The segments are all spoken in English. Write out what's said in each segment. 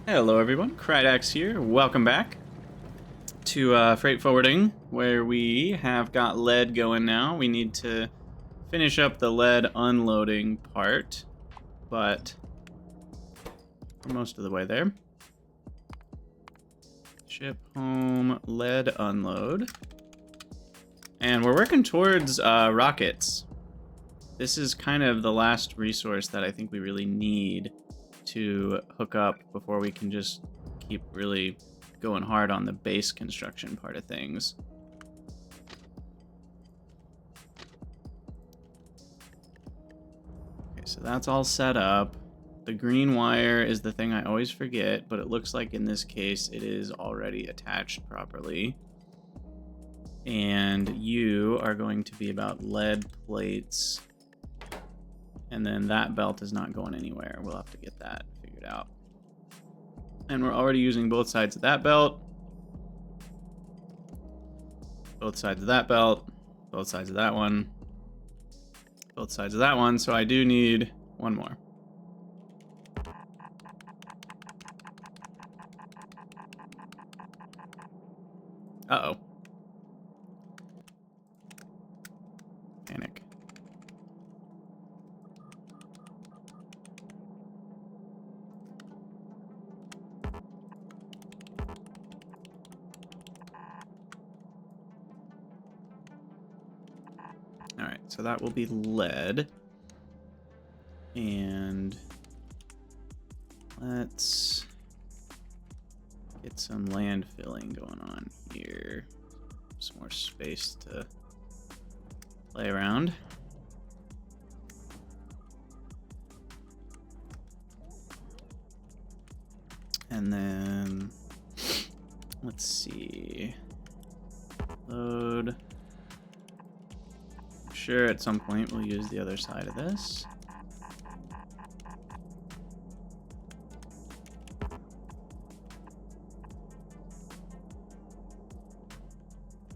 Hello everyone, Krydax here. Welcome back to freight forwarding, where we have got lead going now. We need to finish up the lead unloading part, but we're most of the way there. Ship home, lead unload. And we're working towards rockets. This is kind of the last resource that I think we really need to hook up before we can just keep really going hard on the base construction part of things. Okay, so that's all set up. The green wire is the thing I always forget, but it looks like in this case it is already attached properly. And you are going to be about lead plates. And then that belt is not going anywhere. We'll have to get that figured out. And we're already using both sides of that belt. Both sides of that belt. Both sides of that one. Both sides of that one. So I do need one more. Uh-oh. Panic. Alright, so that will be lead. And let's get some land filling going on here. Some more space to play around. And then let's see. Load. I'm sure at some point we'll use the other side of this.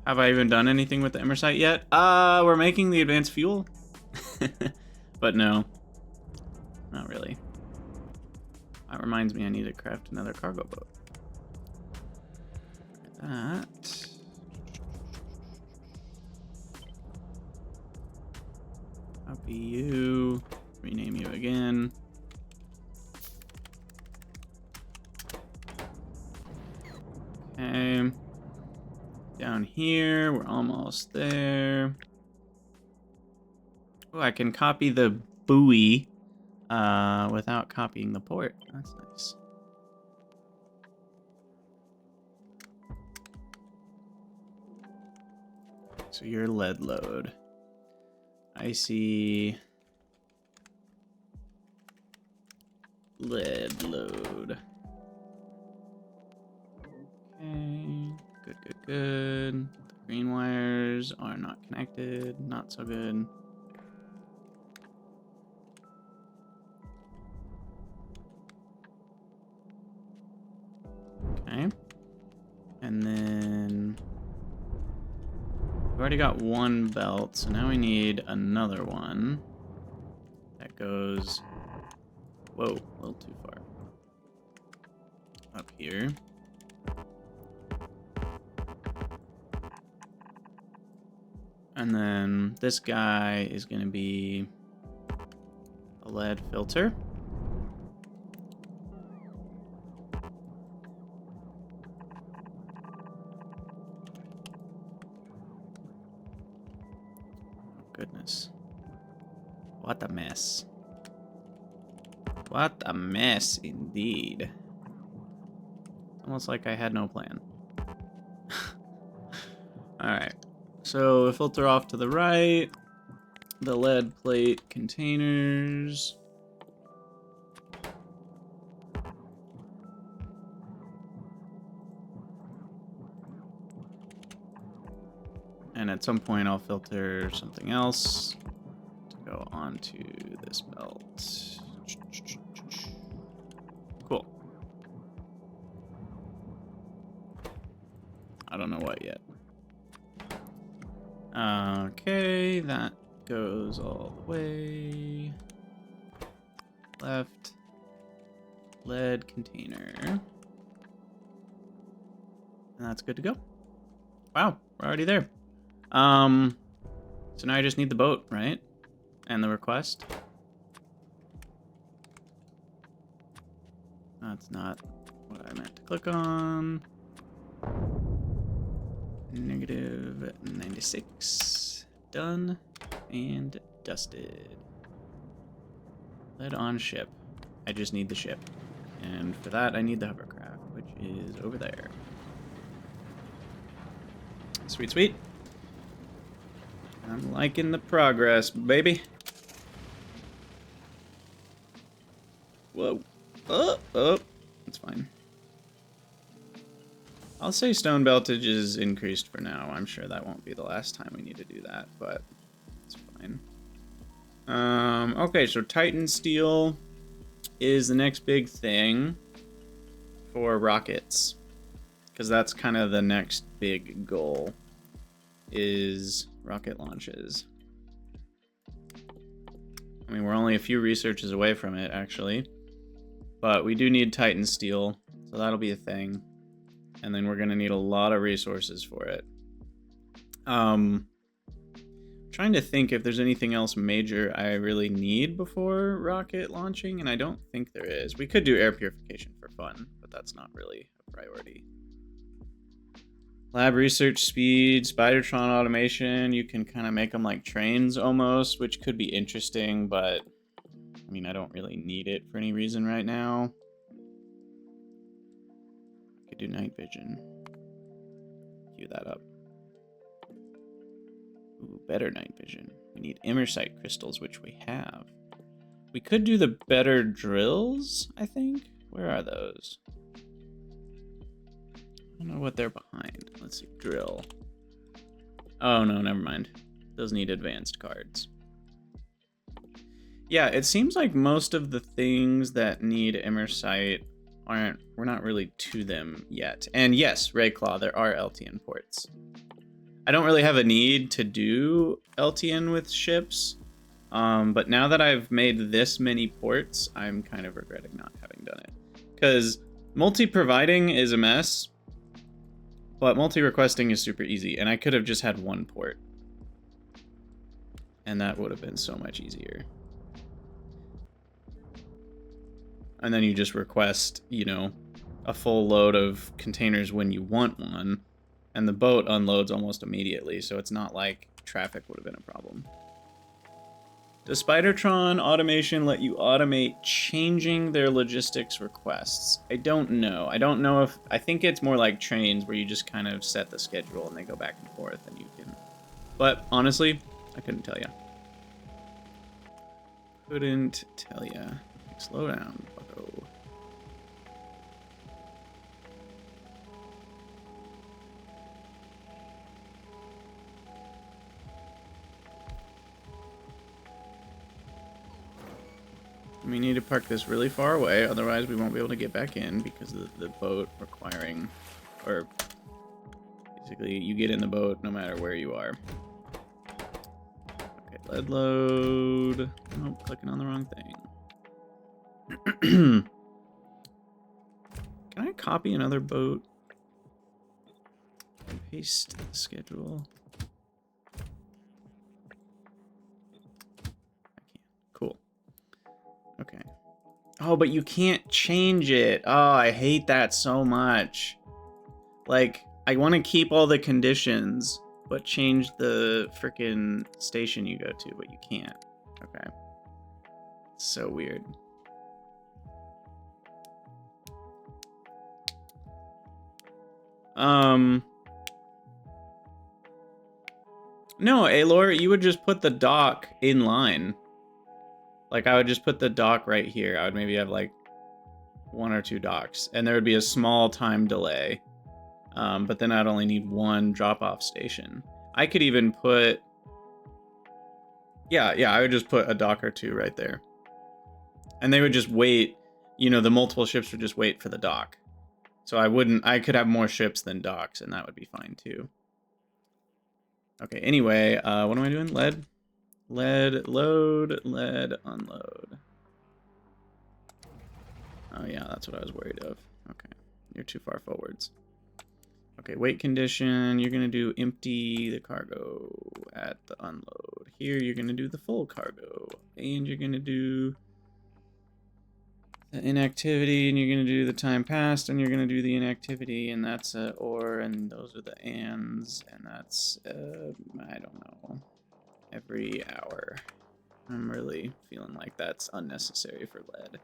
Have I even done anything with the Emersite yet? We're making the advanced fuel. But no. Not really. That reminds me I need to craft another cargo boat. Look at that. Copy you. Rename you again. Okay. Down here, we're almost there. Oh, I can copy the buoy without copying the port. That's nice. So your lead load. I see lead load. Okay, good. The green wires are not connected, not so good. Okay. And then we've already got one belt, so now we need another one that goes, whoa, a little too far. Up here. And then this guy is going to be a lead filter. Goodness. What a mess. What a mess indeed. Almost like I had no plan. Alright. So filter off to the right. The lead plate containers. And at some point I'll filter something else to go onto this belt. Cool. I don't know what yet. Okay, that goes all the way left. lead container. And that's good to go. Wow, we're already there. So now I just need the boat, right? And the request. That's not what I meant to click on. Negative 96. Done and dusted. Lead on ship. I just need the ship. And for that, I need the hovercraft, which is over there. Sweet, sweet. I'm liking the progress, baby. Whoa. Oh, that's fine. I'll say stone beltage is increased for now. I'm sure that won't be the last time we need to do that, but it's fine. Okay, so Titan steel is the next big thing for rockets, because that's kind of the next big goal, is rocket launches. I mean, we're only a few researches away from it, actually, but we do need Titan steel, so that'll be a thing. And then we're going to need a lot of resources for it. Trying to think if there's anything else major I really need before rocket launching, and I don't think there is. We could do air purification for fun, but that's not really a priority. Lab research speed, Spidertron automation. You can kind of make them like trains almost, which could be interesting, but I mean, I don't really need it for any reason right now. Do night vision. Cue that up. Ooh, better night vision. We need immersite crystals, which we have. We could do the better drills, I think. Where are those? I don't know what they're behind. Let's see. Drill. Oh, no, never mind. Those need advanced cards. Yeah, it seems like most of the things that need immersite we're not really to them yet. And yes, Rayclaw, there are LTN ports. I don't really have a need to do LTN with ships, but now that I've made this many ports, I'm kind of regretting not having done it. Because multi-providing is a mess, but multi-requesting is super easy, and I could have just had one port. And that would have been so much easier. And then you just request, you know, a full load of containers when you want one, and the boat unloads almost immediately, so it's not like traffic would have been a problem. Does Spidertron automation let you automate changing their logistics requests? I don't know. I don't know if... I think it's more like trains where you just kind of set the schedule and they go back and forth and you can... But honestly, I couldn't tell you. Couldn't tell you. Slow down, bucko. We need to park this really far away, otherwise we won't be able to get back in because of the boat requiring, or basically you get in the boat no matter where you are. Okay, lead load. Oh, clicking on the wrong thing. Can I copy another boat and paste the schedule? I can. Cool. Okay. Oh, but you can't change it. Oh, I hate that so much. Like, I want to keep all the conditions, but change the frickin' station you go to, but you can't. Okay. So weird. No, Alor, you would just put the dock in line. Like, I would just put the dock right here. I would maybe have, like, 1 or 2 docks. And there would be a small time delay. But then I'd only need 1 drop-off station. I could even put... Yeah, I would just put a dock or 2 right there. And they would just wait. You know, the multiple ships would just wait for the dock. So I could have more ships than docks, and that would be fine, too. Okay, anyway, what am I doing? Lead load, lead unload. Oh yeah, that's what I was worried of. Okay, you're too far forwards. Okay, weight condition, you're gonna do empty the cargo at the unload. Here you're gonna do the full cargo. And you're gonna do the inactivity, and you're gonna do the time passed, and you're gonna do the inactivity, and that's or, and those are the ands, and that's, I don't know, every hour. I'm really feeling like that's unnecessary for lead.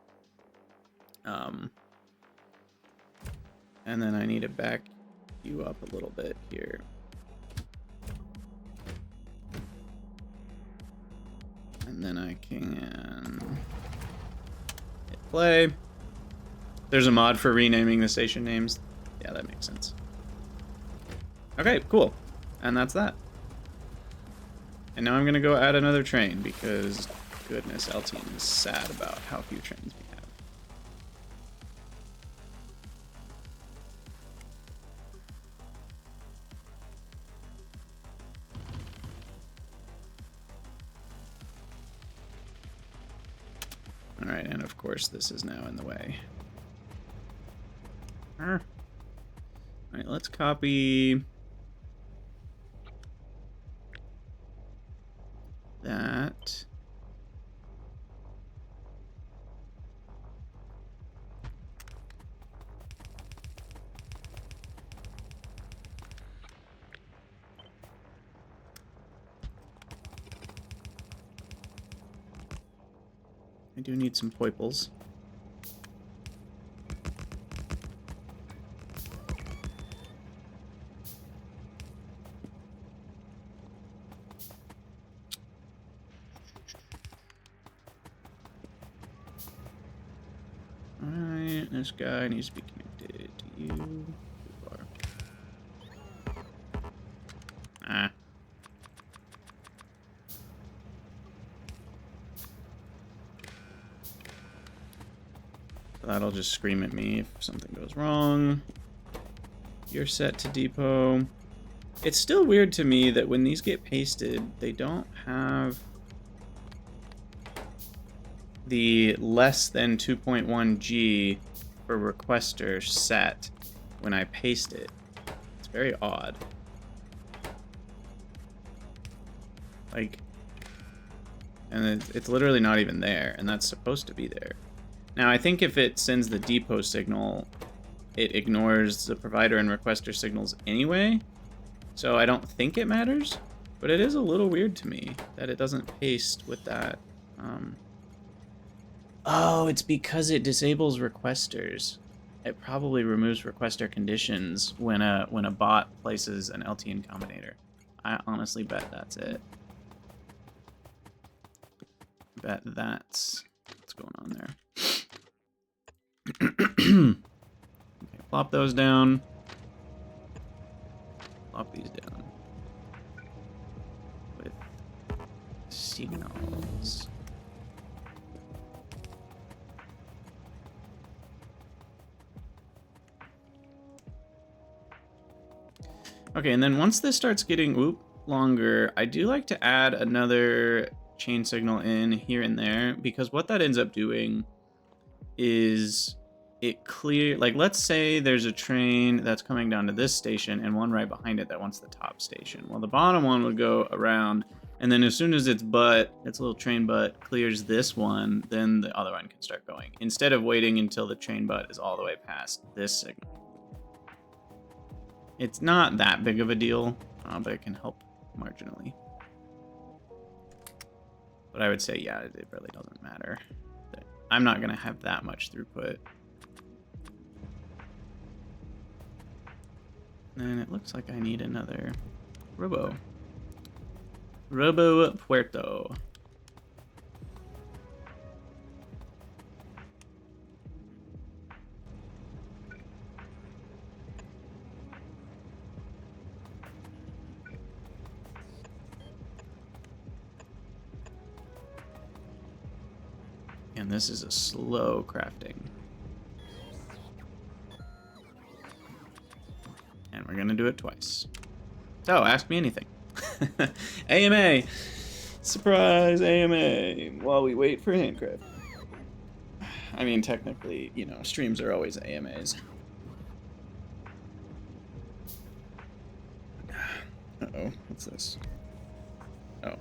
And then I need to back you up a little bit here. And then I can hit play. There's a mod for renaming the station names. Yeah, that makes sense. Okay, cool. And that's that. And now I'm gonna go add another train because, goodness, LTN is sad about how few trains we have. Alright, and of course this is now in the way. Alright, let's copy that. I do need some poiples. Alright, this guy needs to be connected to you. Too far. Ah. That'll just scream at me if something goes wrong. You're set to depot. It's still weird to me that when these get pasted, they don't have the less than 2.1 G for requester set when I paste it. It's very odd. Like, and it's literally not even there, and that's supposed to be there. Now, I think if it sends the depot signal, it ignores the provider and requester signals anyway, so I don't think it matters, but it is a little weird to me that it doesn't paste with that. Oh, it's because it disables requesters. It probably removes requester conditions when a bot places an LTN combinator. I honestly bet that's it. Bet that's what's going on there. Okay, plop those down. Plop these down. With signals. Okay, and then once this starts getting longer, I do like to add another chain signal in here and there, because what that ends up doing is it clear, like let's say there's a train that's coming down to this station and one right behind it that wants the top station. Well, the bottom one would go around, and then as soon as its little train butt clears this one, then the other one can start going, instead of waiting until the train butt is all the way past this signal. It's not that big of a deal, but it can help marginally. But I would say, yeah, it really doesn't matter. I'm not going to have that much throughput. And it looks like I need another Robo Puerto. And this is a slow crafting. And we're gonna do it twice. So, ask me anything. AMA! Surprise AMA! While we wait for handcraft. I mean, technically, you know, streams are always AMAs. Uh-oh, what's this? Oh.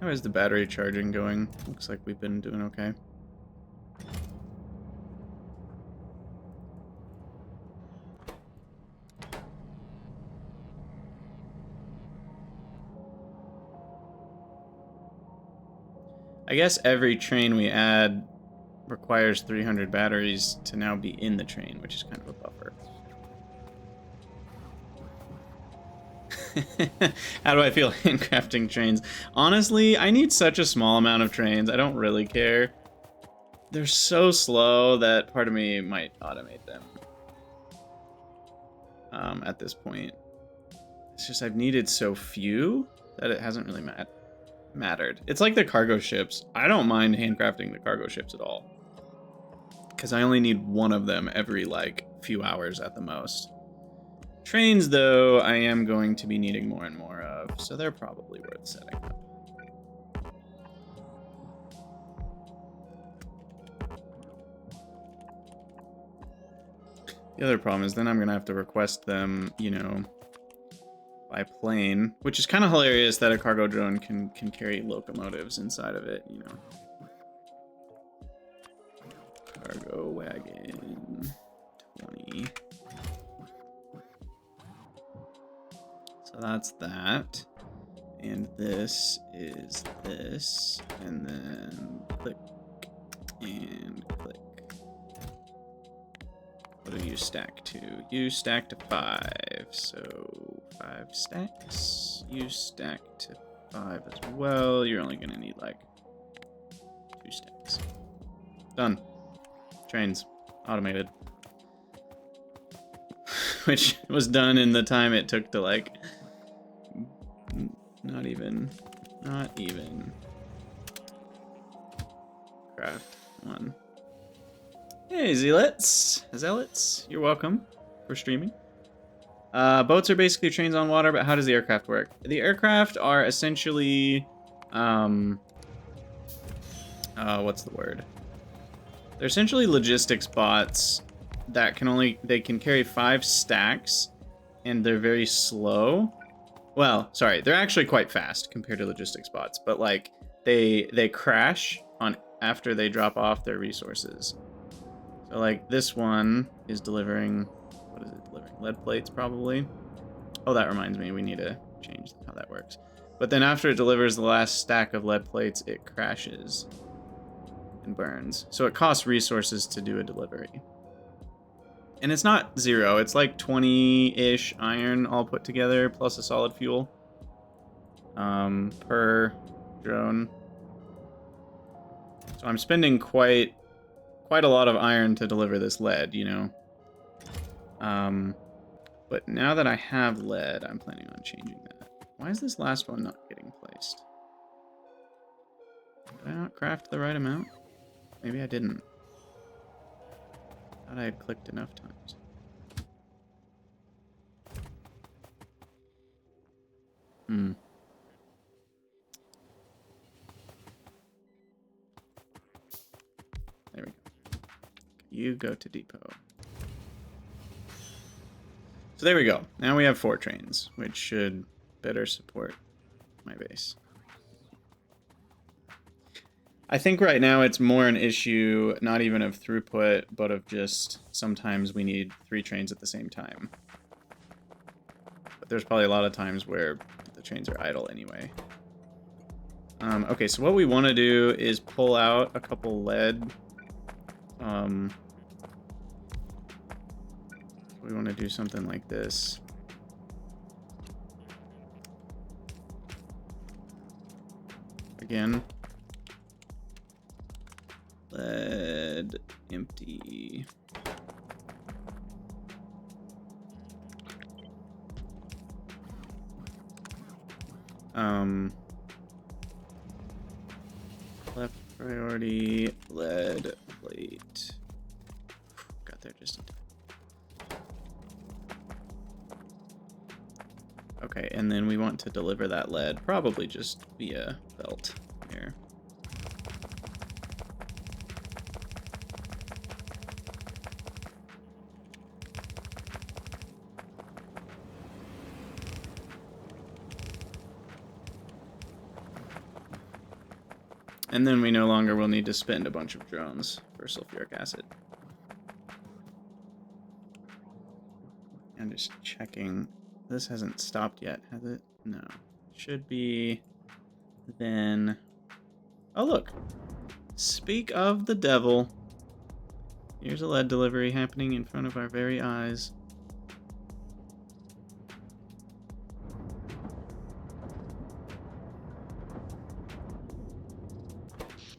How is the battery charging going? Looks like we've been doing okay. I guess every train we add requires 300 batteries to now be in the train, which is kind of a buffer. How do I feel handcrafting trains? Honestly, I need such a small amount of trains. I don't really care. They're so slow that part of me might automate them. At this point. It's just I've needed so few that it hasn't really mattered. It's like the cargo ships. I don't mind handcrafting the cargo ships at all. Because I only need one of them every, like, few hours at the most. Trains, though, I am going to be needing more and more of, so they're probably worth setting up. The other problem is then I'm going to have to request them, you know, by plane, which is kind of hilarious that a cargo drone can carry locomotives inside of it, you know. Cargo wagon 20. So that's that. And this is this. And then click and click. What do you stack to? You stack to 5. So 5 stacks. You stack to 5 as well. You're only gonna need like 2 stacks. Done. Trains. Automated. Which was done in the time it took to like not even craft one. Hey zealots, you're welcome for streaming. Boats are basically trains on water, but how does the aircraft work? The aircraft are essentially what's the word? They're essentially logistics bots that they can carry 5 stacks, and they're very slow. Well, sorry, they're actually quite fast compared to logistics bots, but like they crash on after they drop off their resources. So like this one is delivering, what is it delivering? Lead plates probably. Oh, that reminds me, we need to change how that works. But then after it delivers the last stack of lead plates, it crashes and burns. So it costs resources to do a delivery. And it's not 0, it's like 20-ish iron all put together, plus a solid fuel per drone. So I'm spending quite a lot of iron to deliver this lead, you know. But now that I have lead, I'm planning on changing that. Why is this last one not getting placed? Did I not craft the right amount? Maybe I didn't. I had clicked enough times. There we go. You go to depot. So there we go. Now we have 4 trains, which should better support my base. I think right now it's more an issue, not even of throughput, but of just sometimes we need 3 trains at the same time. But there's probably a lot of times where the trains are idle anyway. Okay, so what we want to do is pull out a couple lead. We want to do something like this. Again. Lead, empty. Left priority, lead plate. just in time. Okay, and then we want to deliver that lead, probably just via belt here. And then we no longer will need to spend a bunch of drones for sulfuric acid. I'm just checking. This hasn't stopped yet, has it? No. Should be then. Oh, look. Speak of the devil. Here's a lead delivery happening in front of our very eyes.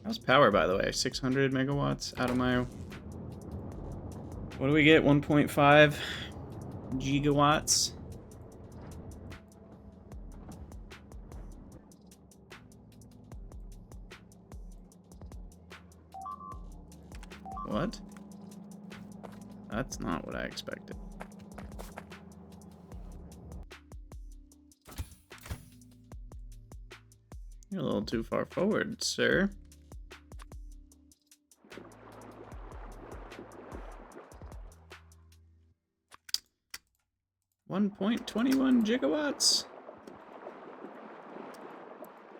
How's power, by the way? 600 megawatts out of my... What do we get? 1.5 gigawatts? What? That's not what I expected. You're a little too far forward, sir. .21 gigawatts.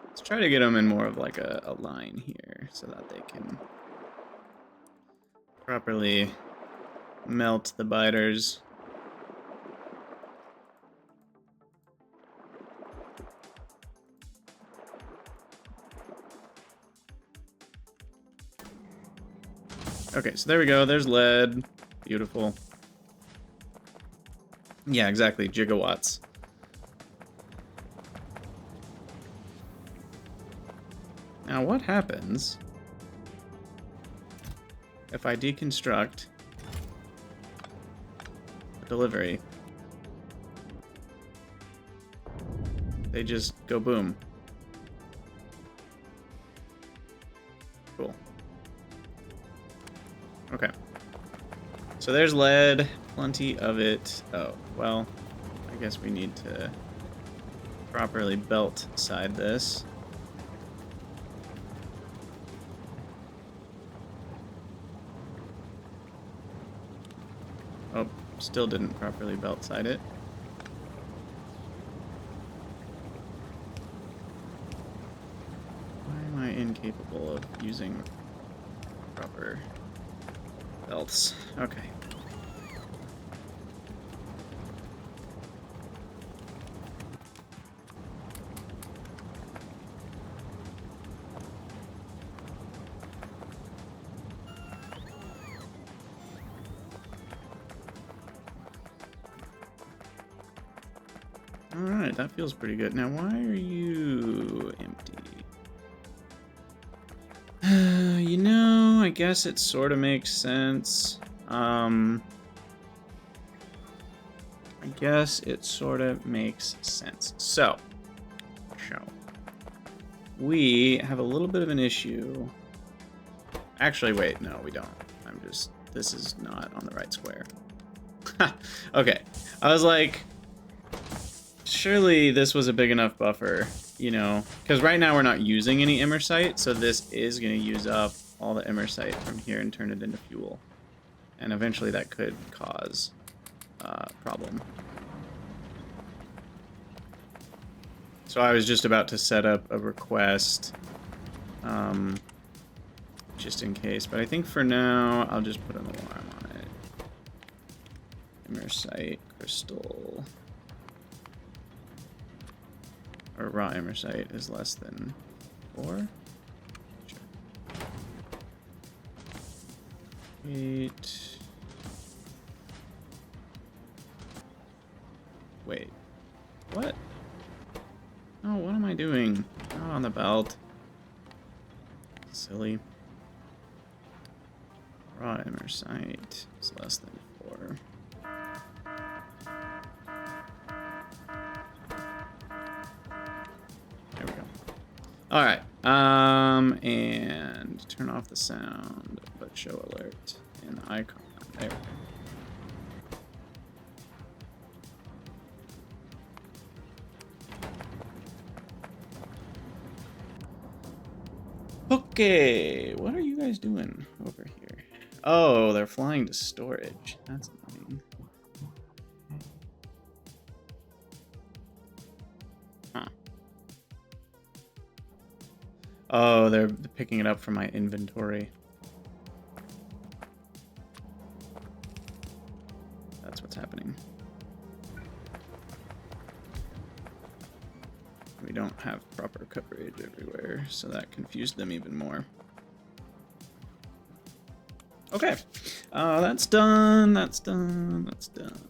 Let's try to get them in more of like a line here so that they can properly melt the biters. Okay, so there we go. There's lead. Beautiful. Yeah, exactly. Gigawatts. Now, what happens if I deconstruct the delivery? They just go boom. Cool. Okay. So there's lead. Plenty of it. Oh, well, I guess we need to properly belt side this. Oh, still didn't properly belt side it. Why am I incapable of using proper belts? Okay. Alright, that feels pretty good. Now, why are you empty? You know, I guess it sort of makes sense. I guess it sort of makes sense. So, we have a little bit of an issue. Actually, wait, no, we don't. This is not on the right square. Okay, I was like... Surely this was a big enough buffer, you know, because right now we're not using any immersite, so this is going to use up all the immersite from here and turn it into fuel. And eventually that could cause a problem. So I was just about to set up a request, just in case, but I think for now I'll just put an alarm on it. Immersite, crystal... Or raw immersite is less than 4. Sure. 8. Wait. What? Oh, what am I doing? Not on the belt. Silly. Raw immersite is less than 4. Alright, and turn off the sound, but show alert in the icon. There we go. Okay, what are you guys doing over here? Oh, they're flying to storage. That's annoying. Huh. Oh, they're picking it up from my inventory. That's what's happening. We don't have proper coverage everywhere, so that confused them even more. Okay, that's done, that's done, that's done.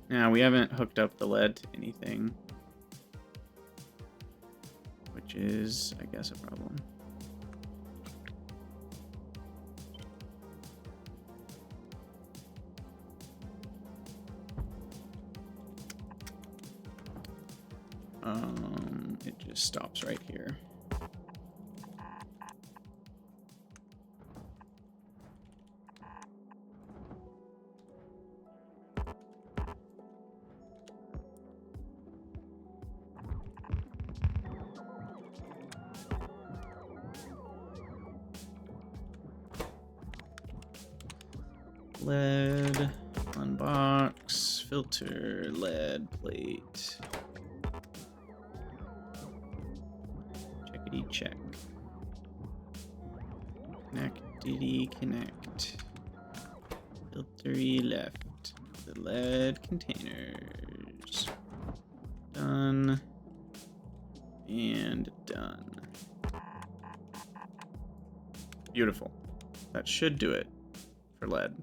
Now, we haven't hooked up the lead to anything, which is, I guess, a problem. It just stops right here. Lead, unbox, filter, lead, plate. Checkity check. Connectity connect. Filtery left. The lead containers. Done. And done. Beautiful. That should do it for lead.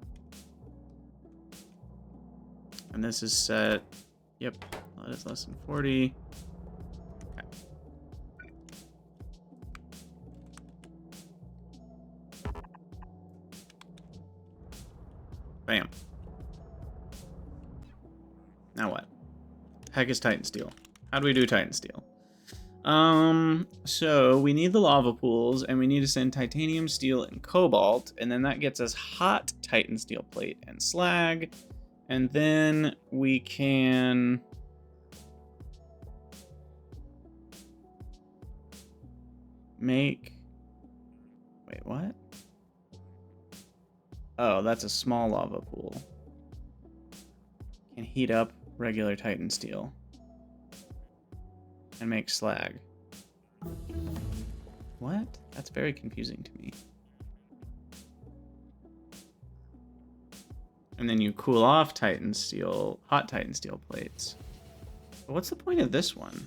And this is set. Yep, lead is less than 40. Okay. Bam. Now what? Heck is Titan Steel? How do we do Titan Steel? So we need the lava pools, and we need to send titanium, steel, and cobalt, and then that gets us hot Titan Steel plate and slag. And then we can make, wait, what? Oh, that's a small lava pool. Can heat up regular Titan Steel and make slag. What? That's very confusing to me. And then you cool off Titan Steel, hot Titan Steel plates. But what's the point of this one?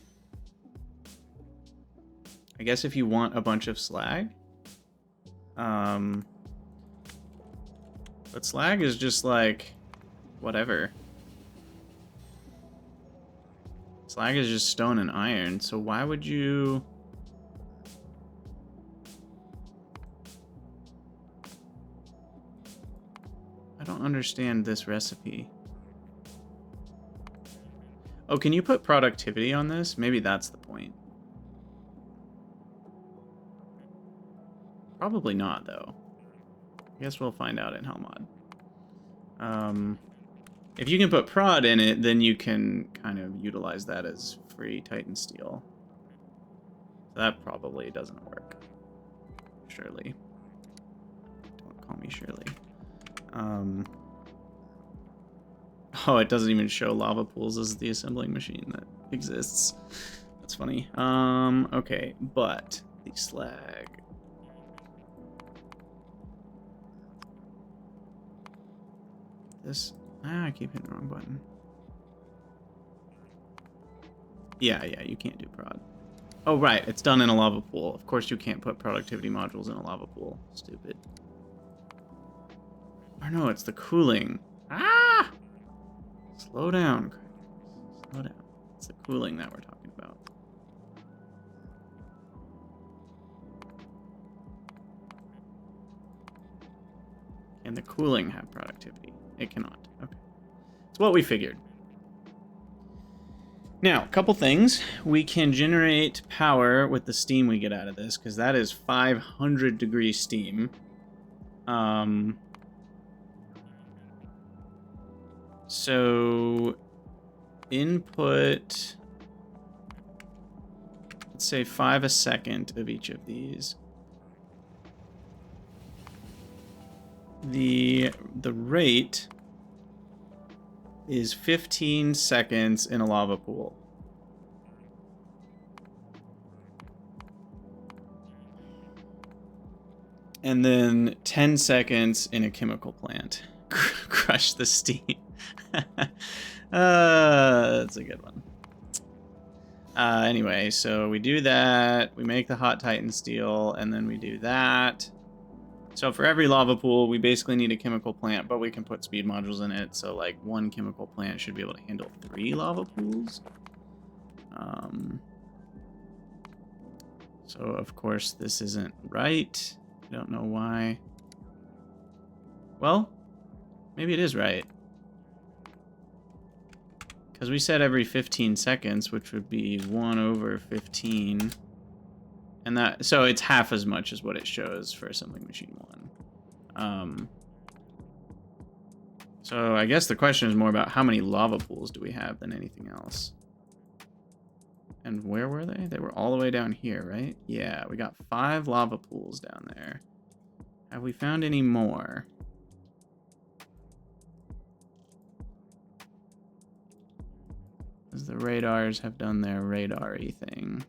I guess if you want a bunch of slag. But slag is just like, whatever. Slag is just stone and iron, so why would you... I don't understand this recipe. Oh, can you put productivity on this? Maybe that's the point. Probably not, though. I guess we'll find out in Helmod. If you can put prod in it, then you can kind of utilize that as free Titan Steel. So that probably doesn't work. Surely. Don't call me Shirley. Oh, it doesn't even show lava pools as the assembling machine that exists. That's funny. Okay, but the slag. This, I keep hitting the wrong button. Yeah, you can't do prod. Oh, right, it's done in a lava pool. Of course you can't put productivity modules in a lava pool. Stupid. Or no, it's the cooling. Ah! Slow down. Slow down. It's the cooling that we're talking about. Can the cooling have productivity? It cannot. Okay. It's what we figured. Now, a couple things. We can generate power with the steam we get out of this, because that is 500 degree steam. So input, let's let's say 5 a second of each of these. The rate is 15 seconds in a lava pool. And then 10 seconds in a chemical plant. Crush the steam. That's a good one. Anyway, so we do that. We make the hot titan steel, and then we do that. So for every lava pool, we basically need a chemical plant, but we can put speed modules in it. So like one chemical plant should be able to handle 3 lava pools. So of course this isn't right. I don't know why. Well, maybe it is right. Because we said every 15 seconds, which would be 1 over 15. And that, so it's half as much as what it shows for Assembling Machine 1. So I guess the question is more about how many lava pools do we have than anything else. And where were they? They were all the way down here, right? Yeah, we got 5 lava pools down there. Have we found any more? Because the radars have done their radar-y thing.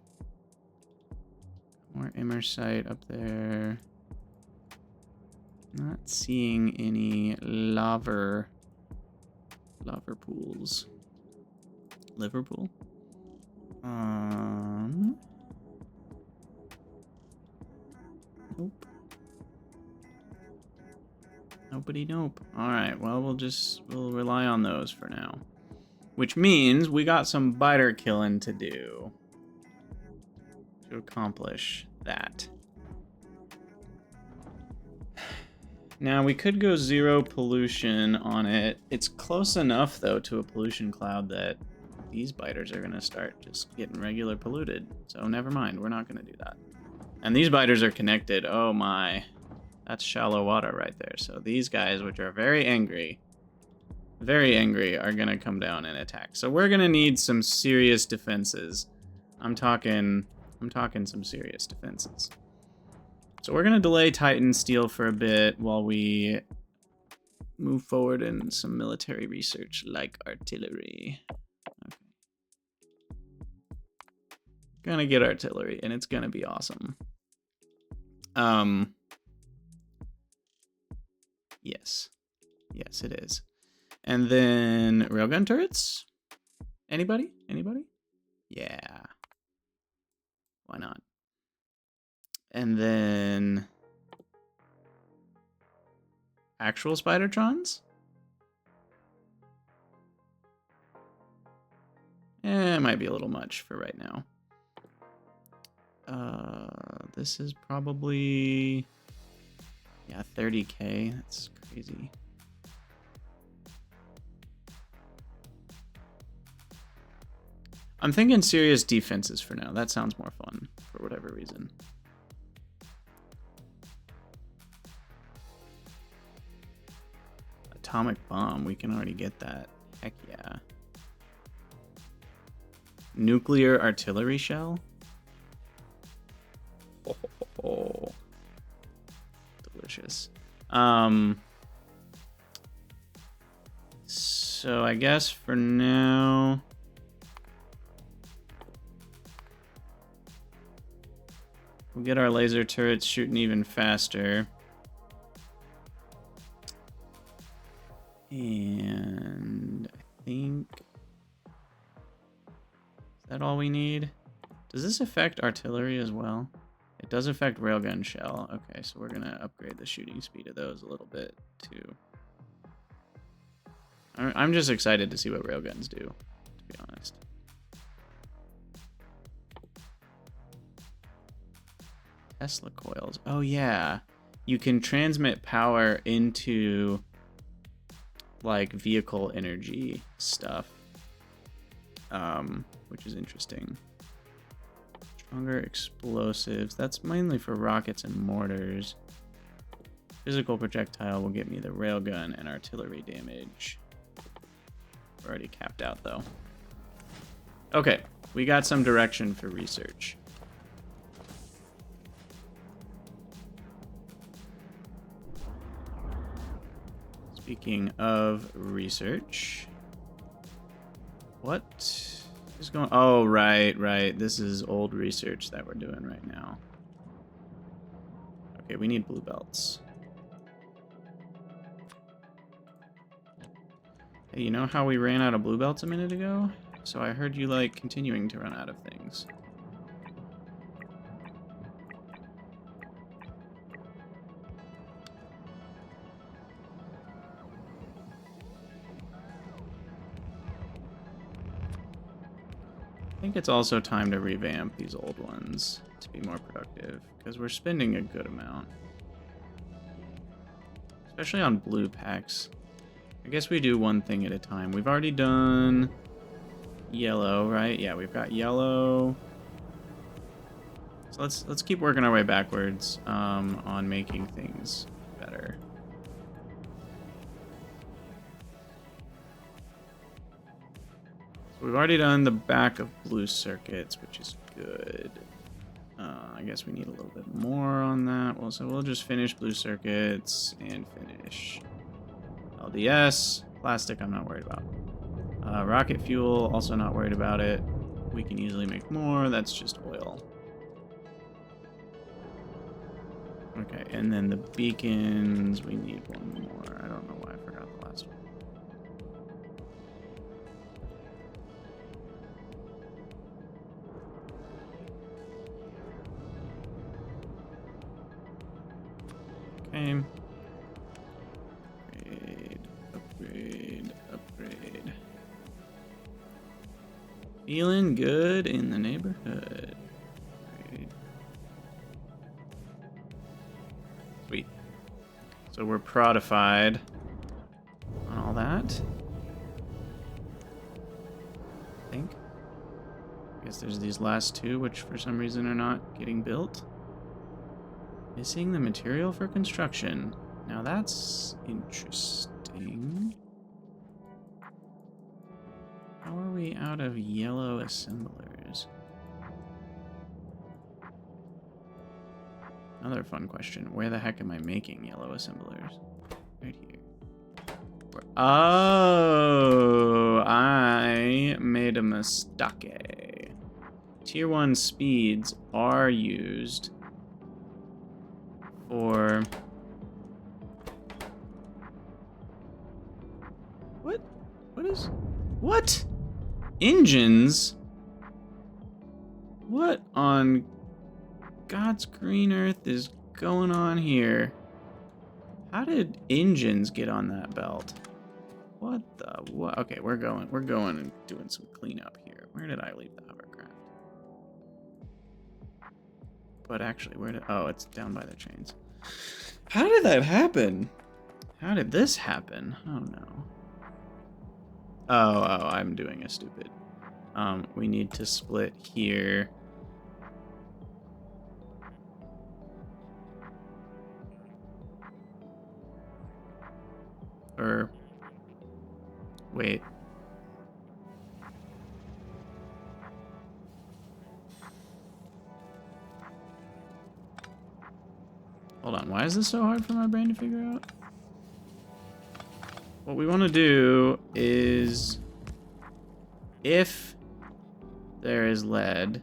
More immersite up there. Not seeing any lava pools. Liverpool? Nope. Nobody nope. Alright, well we'll rely on those for now. Which means we got some biter killing to do to accomplish that. Now we could go 0 pollution on it. It's close enough though to a pollution cloud that these biters are gonna start just getting regular polluted. So never mind, we're not gonna do that. And these biters are connected. Oh my, that's shallow water right there. So these guys, which are very angry, are gonna come down and attack. So we're gonna need some serious defenses. I'm talking some serious defenses. So we're gonna delay Titan Steel for a bit while we move forward in some military research like artillery. Okay. Gonna get artillery, and it's gonna be awesome. Yes. Yes, it is. And then railgun turrets? Anybody? Anybody? Yeah. Why not? And then actual Spidertrons? It might be a little much for right now. This is probably, yeah, 30k. That's crazy. I'm thinking serious defenses for now. That sounds more fun for whatever reason. Atomic bomb, we can already get that. Heck yeah. Nuclear artillery shell? Oh, delicious. So I guess for now, we'll get our laser turrets shooting even faster. And I think, is that all we need? Does this affect artillery as well? It does affect railgun shell. Okay, so we're gonna upgrade the shooting speed of those a little bit too. I'm just excited to see what railguns do, to be honest. Tesla coils. Oh yeah, you can transmit power into like vehicle energy stuff, which is interesting. Stronger explosives. That's mainly for rockets and mortars. Physical projectile will get me the railgun and artillery damage. We're already capped out though. Okay, we got some direction for research. Speaking of research, what is going? Oh, right. This is old research that we're doing right now. Okay, we need blue belts. Hey, you know how we ran out of blue belts a minute ago? So I heard you like continuing to run out of things. I think it's also time to revamp these old ones to be more productive, because we're spending a good amount. Especially on blue packs. I guess we do one thing at a time. We've already done yellow, right? Yeah, we've got yellow. So let's keep working our way backwards on making things better. So we've already done the back of blue circuits, which is good. I guess we need a little bit more on that. Well, so we'll just finish blue circuits and finish LDS. Plastic, I'm not worried about. Rocket fuel, also not worried about it. We can easily make more. That's just oil. Okay, and then the beacons, we need one more. I don't know why I forgot the last one. Okay. Upgrade. Feeling good in the neighborhood. Upgrade. Sweet. So we're prodified on all that. I think. I guess there's these last two, which for some reason are not getting built. Missing the material for construction. Now that's interesting. How are we out of yellow assemblers? Another fun question. Where the heck am I making yellow assemblers? Right here. Oh, I made a mistake. Tier 1 speeds are used for... What? What? Engines? What on God's green earth is going on here? How did engines get on that belt? What the what? Okay, we're going and doing some cleanup here. Where did I leave the hovercraft? But actually, where did... Oh, it's down by the trains. How did that happen? How did this happen? Oh no. Oh, I'm doing a stupid. We need to split here. Or wait. Hold on, why is this so hard for my brain to figure out? What we want to do is, if there is lead,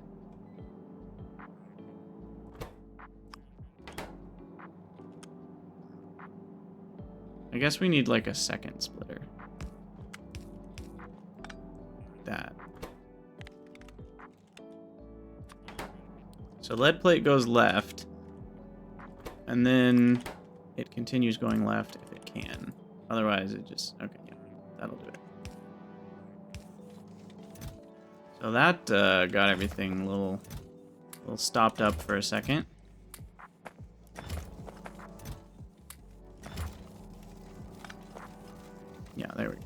I guess we need like a second splitter. That. So lead plate goes left, and then it continues going left if it can. Otherwise, it just... Okay, yeah, that'll do it. So that got everything a little stopped up for a second. Yeah, there we go.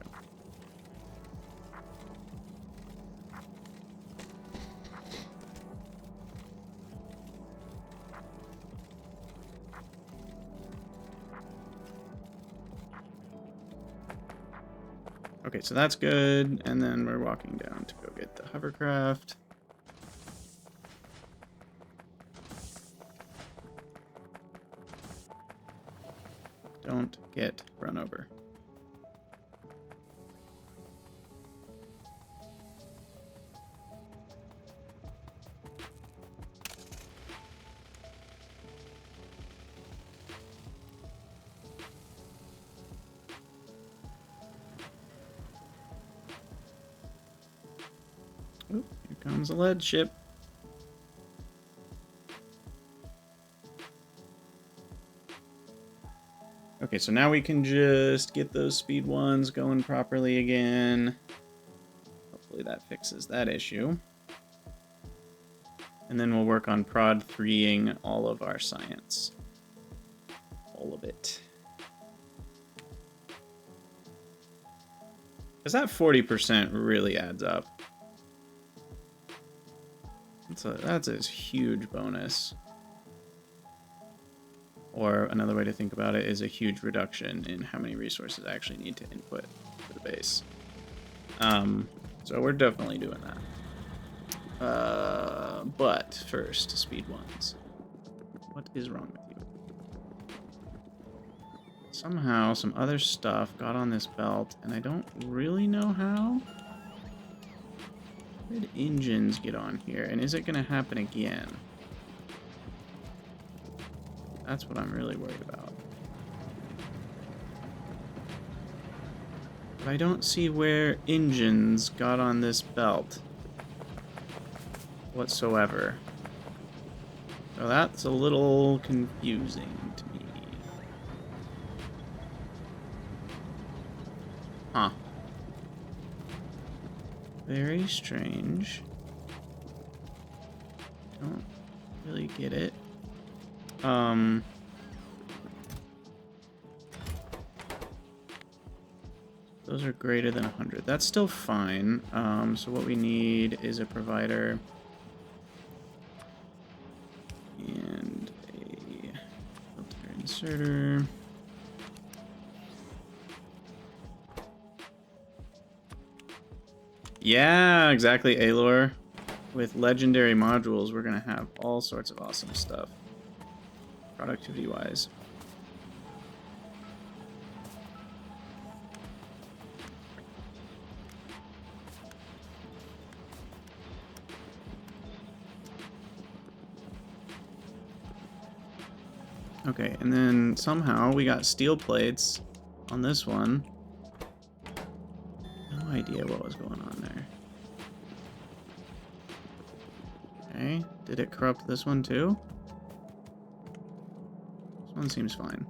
Okay, so that's good, and then we're walking down to go get the hovercraft. Don't get run over. Oop, here comes a lead ship. Okay, so now we can just get those speed ones going properly again. Hopefully that fixes that issue. And then we'll work on prod 3ing all of our science. All of it. Because that 40% really adds up. That's a huge bonus. Or another way to think about it is a huge reduction in how many resources I actually need to input to the base. So we're definitely doing that. But first, speed ones. What is wrong with you? Somehow, some other stuff got on this belt, and I don't really know how. Where did engines get on here, and is it going to happen again? That's what I'm really worried about. But I don't see where engines got on this belt whatsoever. So that's a little confusing to me. Huh. Very strange. Don't really get it. Those are greater than 100. That's still fine. So what we need is a provider and a filter inserter. Yeah, exactly, Alor. With legendary modules, we're gonna have all sorts of awesome stuff, productivity-wise. Okay, and then somehow we got steel plates on this one. No idea what was going on there. Okay, did it corrupt this one too? This one seems fine.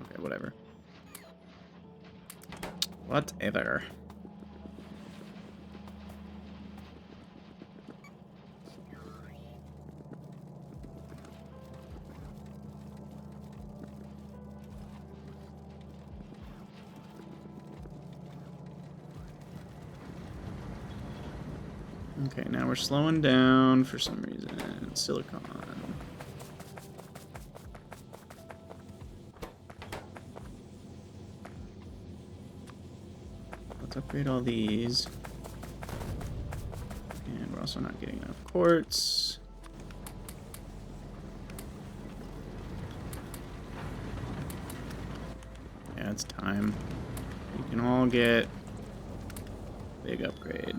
Okay, whatever. Whatever. Okay, now we're slowing down for some reason. Silicon. Let's upgrade all these. And we're also not getting enough quartz. Yeah, it's time. You can all get big upgrade.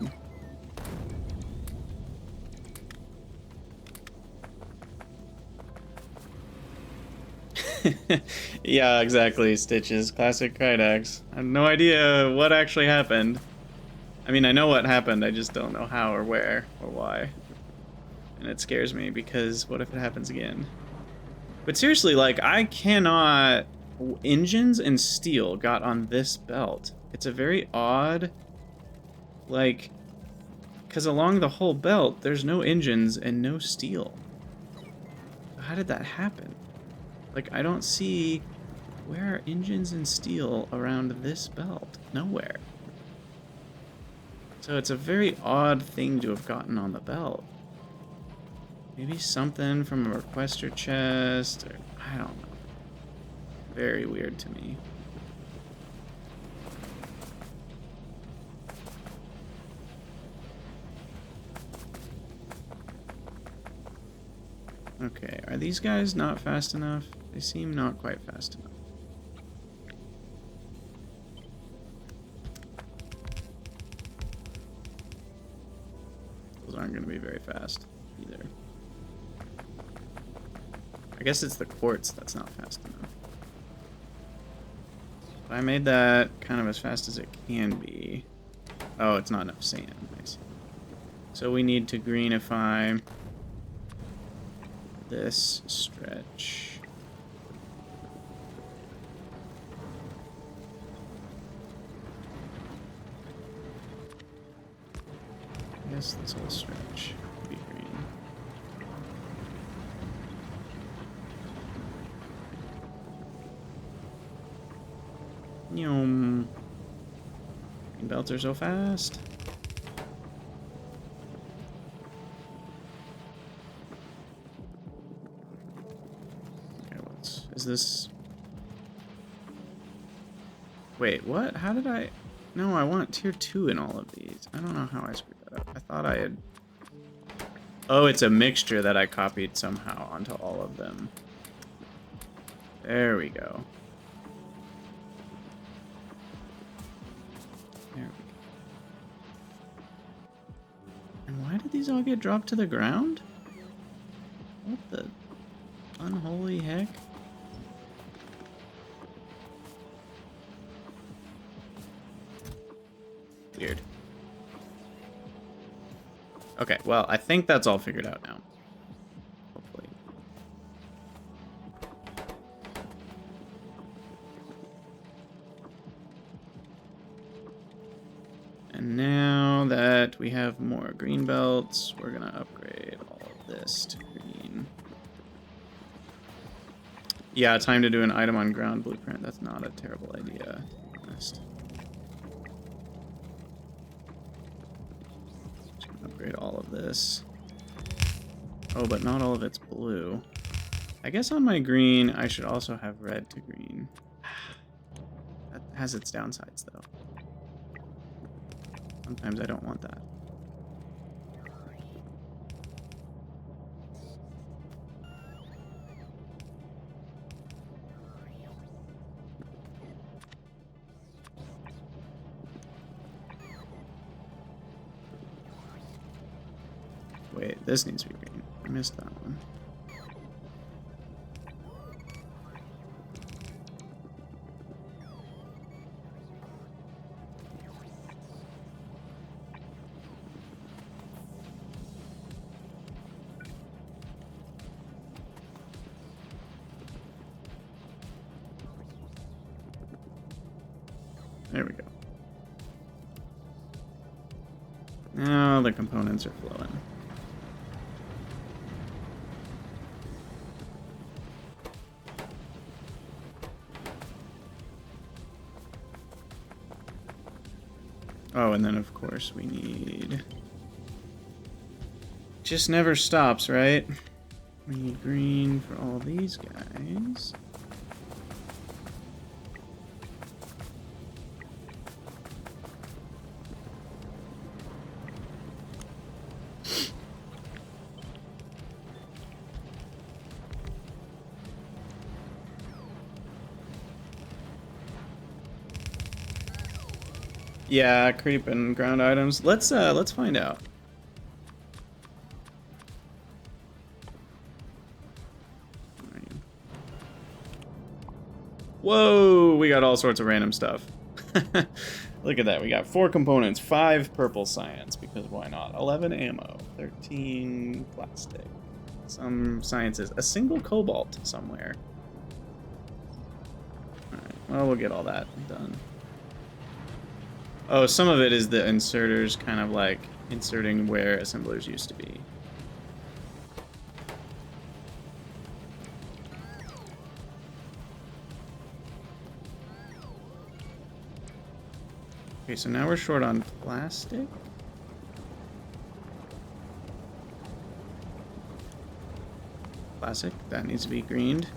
Yeah, exactly, Stitches. Classic Kydex. I have no idea what actually happened. I mean, I know what happened, I just don't know how or where or why. And it scares me because what if it happens again? But seriously, like, I cannot... Engines and steel got on this belt. It's a very odd... Like... Because along the whole belt, there's no engines and no steel. How did that happen? Like, I don't see where are engines and steel around this belt. Nowhere. So it's a very odd thing to have gotten on the belt. Maybe something from a requester chest, or I don't know. Very weird to me. Okay, are these guys not fast enough? They seem not quite fast enough. Those aren't going to be very fast either. I guess it's the quartz that's not fast enough. But I made that kind of as fast as it can be. Oh, it's not enough sand. Nice. So we need to greenify this stretch. I guess this whole stretch could be green. Yum. Green belts are so fast. Okay, is this? Wait, what? How did I? No, I want tier 2 in all of these. I don't know how I screwed that up. I thought I had... Oh, it's a mixture that I copied somehow onto all of them. There we go. There we go. And why did these all get dropped to the ground? What the unholy heck? Weird. Okay, well, I think that's all figured out now. Hopefully. And now that we have more green belts, we're gonna upgrade all of this to green. Yeah, time to do an item on ground blueprint. That's not a terrible idea, to be honest. Upgrade all of this. Oh, but not all of it's blue. I guess on my green, I should also have red to green. That has its downsides, though. Sometimes I don't want that. Wait, this needs to be green. I missed that one. There we go. Now the components are flowing. Oh, and then of course we need... Just never stops, right? We need green for all these guys. Yeah, creep and ground items. Let's find out. Whoa, we got all sorts of random stuff. Look at that. We got 4 components, 5 purple science, because why not? 11 ammo, 13 plastic, some sciences, a single cobalt somewhere. Alright, well, we'll get all that done. Oh, some of it is the inserters kind of like inserting where assemblers used to be. Okay, so now we're short on plastic. Plastic, that needs to be greened.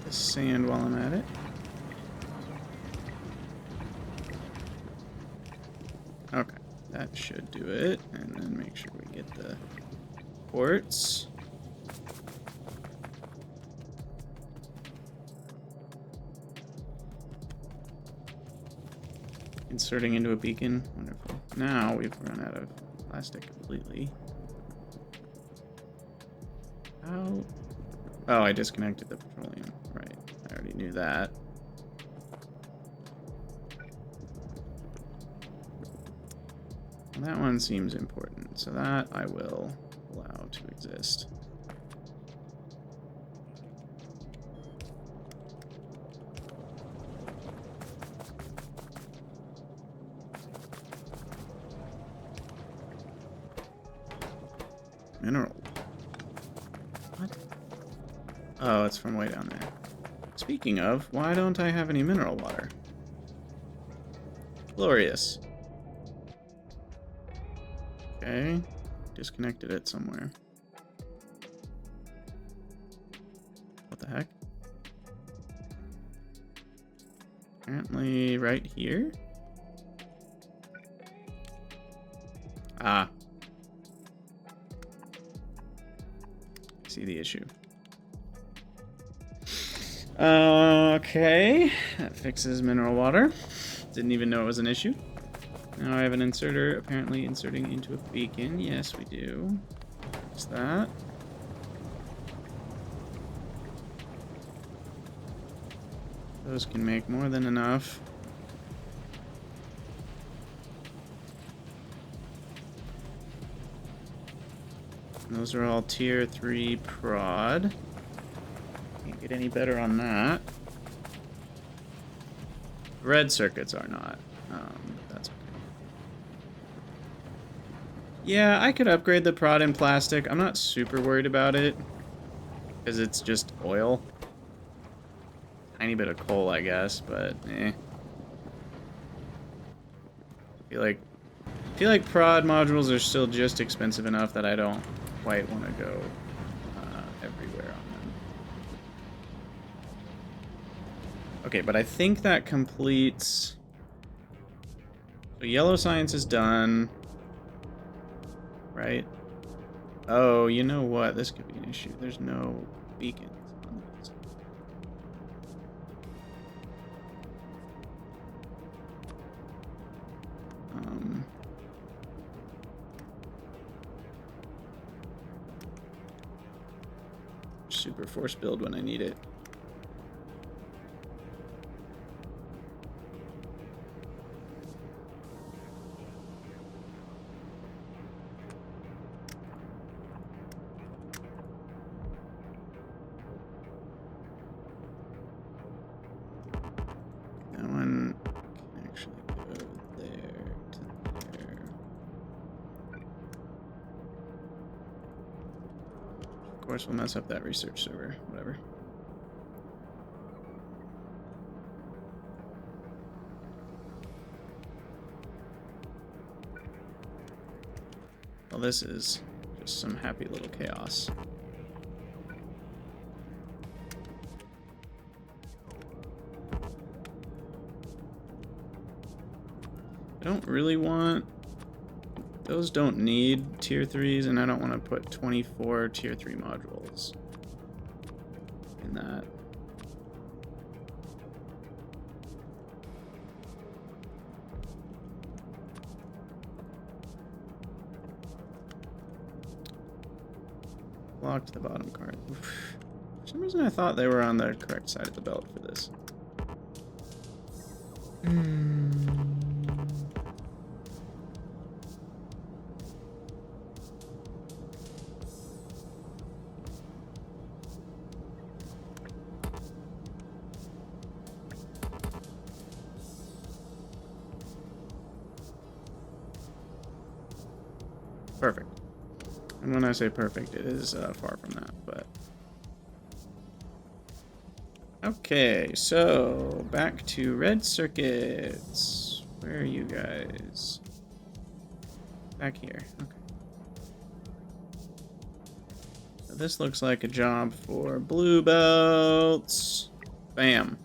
Sand while I'm at it. That should do it. And then make sure we get the ports. Inserting into a beacon. Wonderful. Now we've run out of plastic completely. How? Oh, I disconnected the petroleum. Right. I already knew that. Well, that one seems important, so that I will allow to exist. Mineral. What? Oh, it's from way down there. Speaking of, why don't I have any mineral water? Glorious. Okay. Disconnected it somewhere. What the heck? Apparently right here? Ah. I see the issue. Okay. That fixes mineral water. Didn't even know it was an issue. Now I have an inserter apparently inserting into a beacon. Yes, we do. What's that? Those can make more than enough. And those are all tier 3 prod. Can't get any better on that. Red circuits are not. That's okay. Yeah, I could upgrade the prod in plastic. I'm not super worried about it. Because it's just oil. Tiny bit of coal, I guess, but eh. I feel like prod modules are still just expensive enough that I don't quite want to go everywhere on them. Okay, but I think that completes. So yellow science is done. Right? Oh, you know what? This could be an issue. There's no beacons on this. Super force build when I need it. That one can actually go there to there. Of course, we'll mess up that research server. Whatever. Well, this is just some happy little chaos. I don't really want... Those don't need tier 3s, and I don't want to put 24 tier 3 modules in that. Locked the bottom card. Oof. For some reason I thought they were on the correct side of the belt for this. Perfect. And when I say perfect, it is far from that, but... Okay, so back to red circuits. Where are you guys? Back here. Okay. So this looks like a job for blue belts. Bam.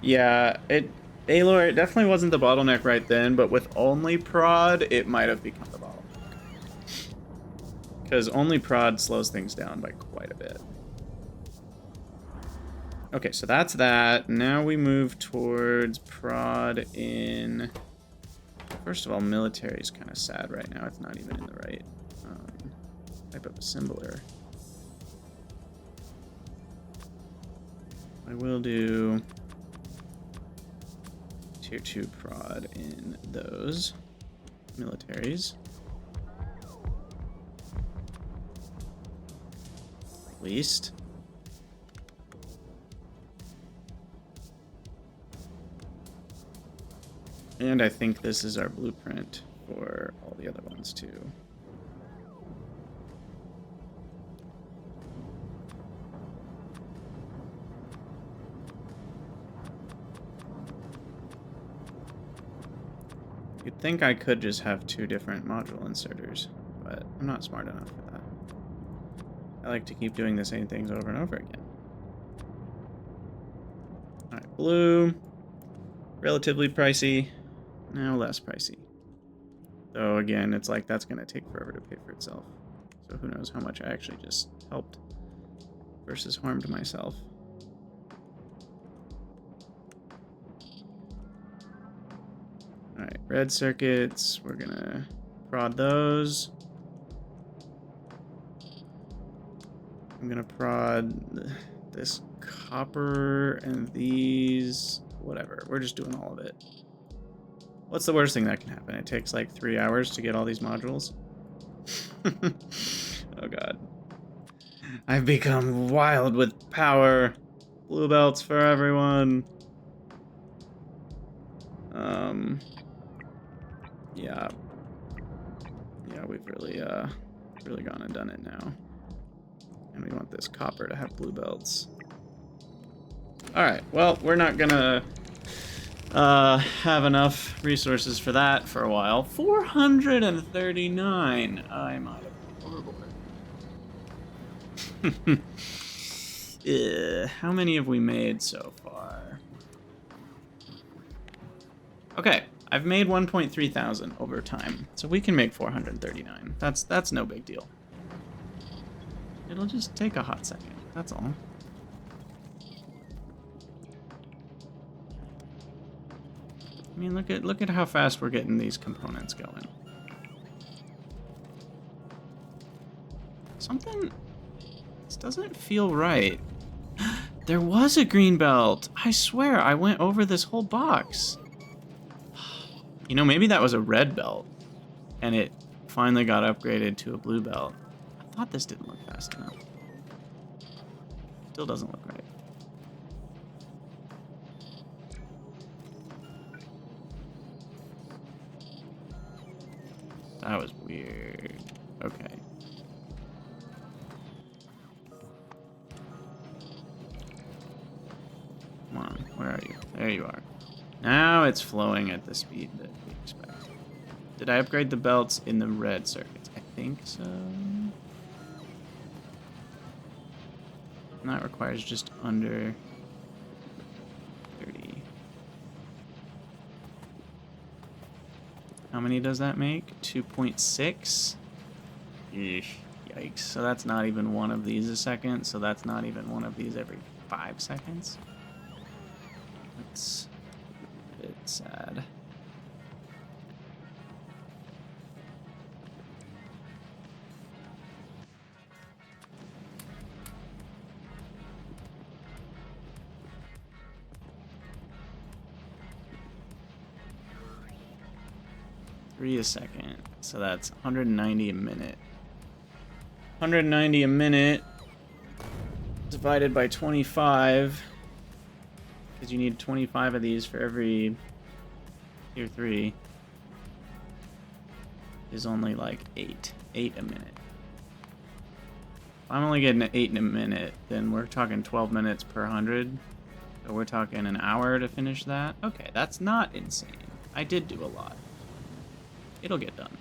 Yeah, Aelor, it definitely wasn't the bottleneck right then, but with only prod, it might have become the bottleneck. Because only prod slows things down by quite a bit. Okay, so that's that. Now we move towards prod in... First of all, military is kind of sad right now. It's not even in the right type of assembler. I will do tier 2 prod in those militaries. At least. And I think this is our blueprint for all the other ones too. You'd think I could just have 2 different module inserters, but I'm not smart enough for that. I like to keep doing the same things over and over again. Alright, blue. Relatively pricey. Now less pricey. Though again, it's like that's gonna take forever to pay for itself. So who knows how much I actually just helped versus harmed myself. Alright, red circuits, we're gonna prod those. I'm gonna prod this copper and these, whatever. We're just doing all of it. What's the worst thing that can happen? It takes like 3 hours to get all these modules. Oh god. I've become wild with power. Blue belts for everyone. Yeah. Yeah, we've really gone and done it now. And we want this copper to have blue belts. Alright, well, we're not gonna have enough resources for that for a while. 439. I might have gone overboard. How many have we made so far? Okay, I've made 1.3 thousand over time, so we can make 439. That's no big deal. It'll just take a hot second. That's all. I mean, look at how fast we're getting these components going. Something... This doesn't feel right. There was a green belt. I swear, I went over this whole box. You know, maybe that was a red belt, and it finally got upgraded to a blue belt. I thought this didn't look fast enough. Still doesn't look right. That was weird. Okay. Come on, where are you? There you are. Now it's flowing at the speed that we expect. Did I upgrade the belts in the red circuits? I think so. And that requires just under 30. How many does that make? 2.6? Yikes. So that's not even one of these a second, so that's not even one of these every 5 seconds. That's a bit sad. Three a second, so that's 190 a minute. 190 a minute divided by 25, because you need 25 of these for every tier 3, is only like 8 a minute. If I'm only getting 8 in a minute, then we're talking 12 minutes per 100, so we're talking an hour to finish that. Okay, that's not insane. I did do a lot. It'll get done.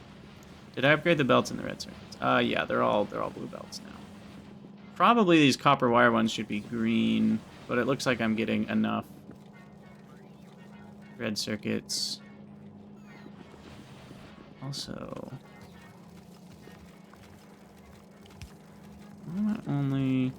Did I upgrade the belts in the red circuits? Yeah, they're all blue belts now. Probably these copper wire ones should be green, but it looks like I'm getting enough red circuits. Also, why am I only...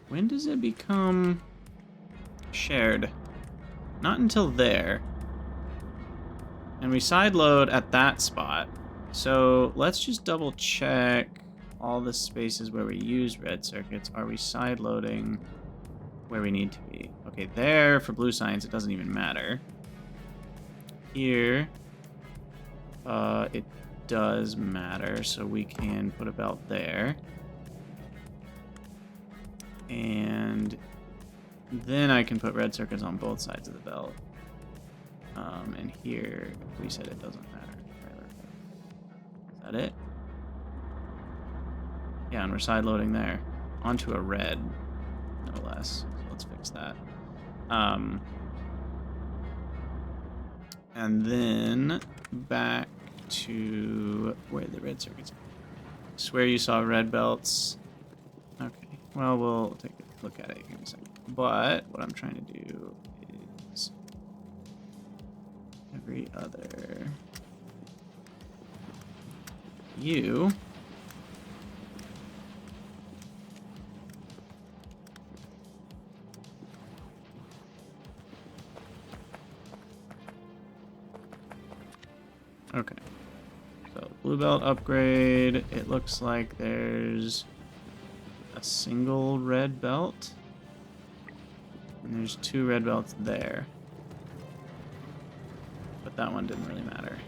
When does it become shared? Not until there. And we sideload at that spot. So let's just double check all the spaces where we use red circuits. Are we sideloading where we need to be? Okay, there for blue signs, it doesn't even matter. Here, it does matter, so we can put a belt there. And then I can put red circuits on both sides of the belt. And here, we said it doesn't matter. Is that it? Yeah, and we're side loading there. Onto a red, no less. So let's fix that. And then back to where the red circuits are. Swear you saw red belts. Okay, well, we'll take a look at it here in a second. But what I'm trying to do is every other you okay. So blue belt upgrade. It looks like there's a single red belt. And there's 2 red belts there. But that one didn't really matter.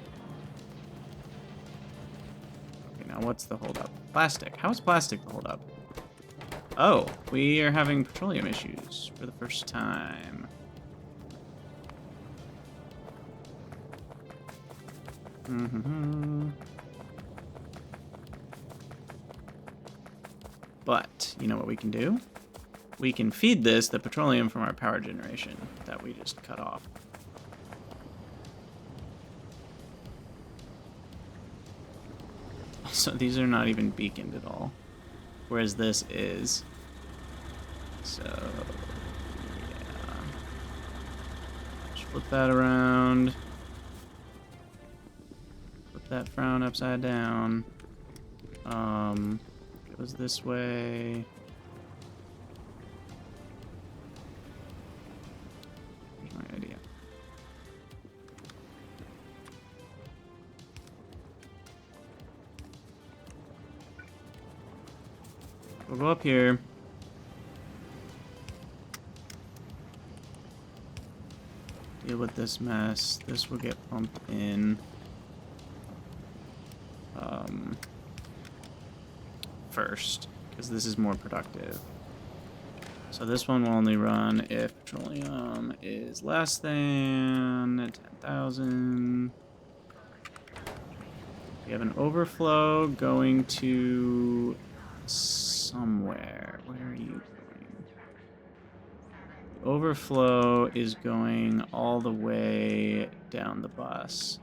Okay, now what's the holdup? Plastic. How is plastic the holdup? Oh, we are having petroleum issues for the first time. But, you know what we can do? We can feed this the petroleum from our power generation that we just cut off. Also, these are not even beaconed at all, whereas this is. So, yeah. Just flip that around. Flip that frown upside down. Goes this way. Here's my idea. We'll go up here. Deal with this mess. This will get pumped in. First, because this is more productive. So this one will only run if petroleum is less than 10,000. We have an overflow going to somewhere. Where are you going? The overflow is going all the way down the bus.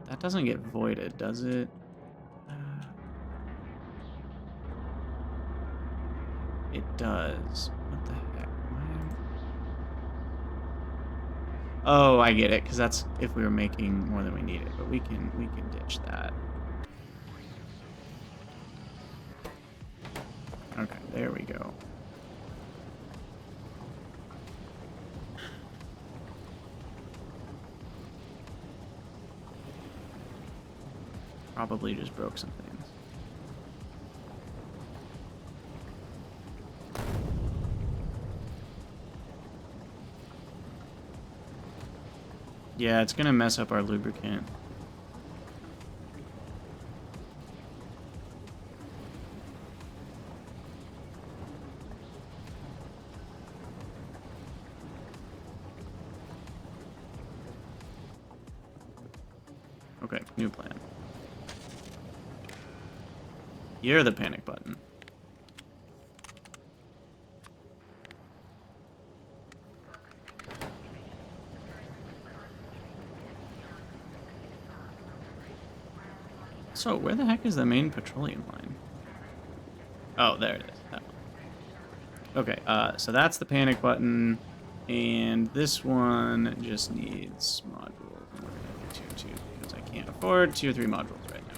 That doesn't get voided, does it? It does. What the heck? Oh, I get it, because that's if we were making more than we needed, but we can ditch that. Okay, there we go. Probably just broke some things. Yeah, it's gonna mess up our lubricant. Okay, new plan. You're the panic button. Also, where the heck is the main petroleum line? Oh, there it is. That one. Okay, so that's the panic button, and this one just needs modules. And we're gonna do tier 2 because I can't afford tier 3 modules right now.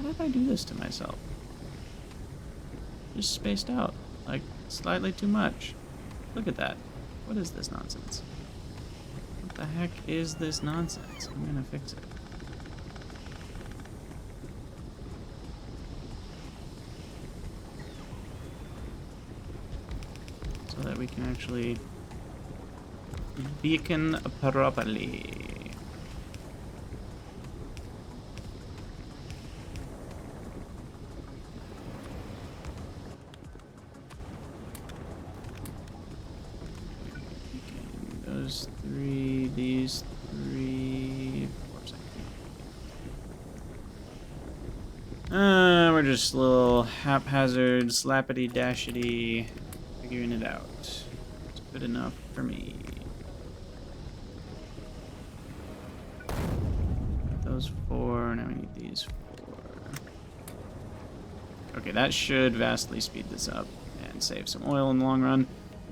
How did I do this to myself? Just spaced out, like, slightly too much. Look at that. What is this nonsense? What the heck is this nonsense? I'm gonna fix it. So that we can actually beacon properly. Those three, these three. Of course I can. We're just a little haphazard, slappity dashity, figuring it out. It's good enough for me. Those 4, now we need these 4. Okay, that should vastly speed this up and save some oil in the long run.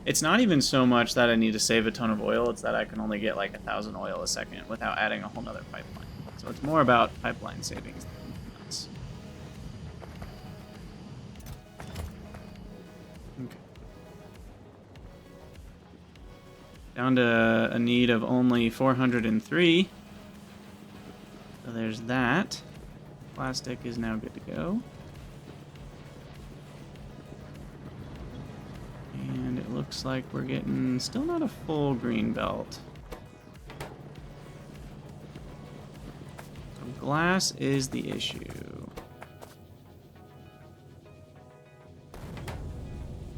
It's not even so much that I need to save a ton of oil, it's that I can only get like 1,000 oil a second without adding a whole nother pipeline. So it's more about pipeline savings than nuts. Okay. Down to a need of only 403. So there's that. Plastic is now good to go. And it looks like we're getting still not a full green belt. So glass is the issue.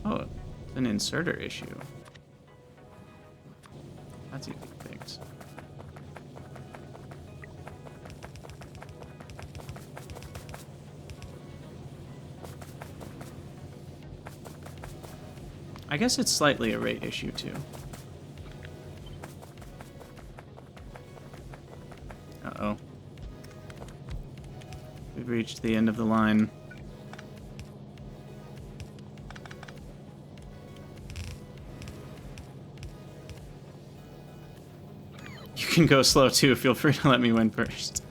Oh, it's an inserter issue. That's easy to fix. I guess it's slightly a rate issue, too. Uh-oh. We've reached the end of the line. You can go slow, too. Feel free to let me win first.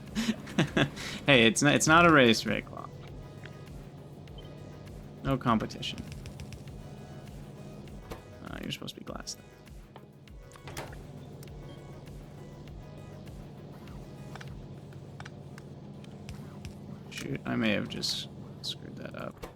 Hey, it's not a race, Rayclaw. No competition. You're supposed to be glass then. Shoot, I may have just screwed that up.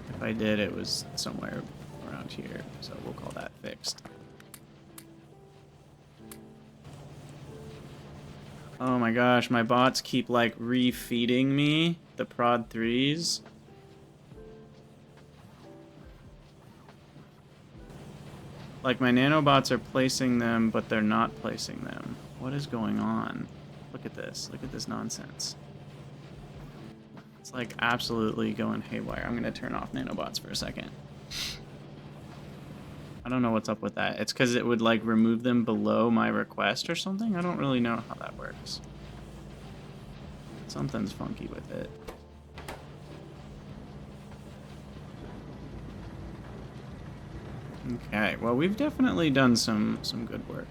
If I did, it was somewhere around here, so we'll call that fixed. Oh my gosh, my bots keep like refeeding me the prod 3s. Like my nanobots are placing them, but they're not placing them. What is going on? Look at this. Look at this nonsense. It's like absolutely going haywire. I'm gonna turn off nanobots for a second. I don't know what's up with that. It's because it would like remove them below my request or something? I don't really know how that works. Something's funky with it. Okay, well we've definitely done some good work.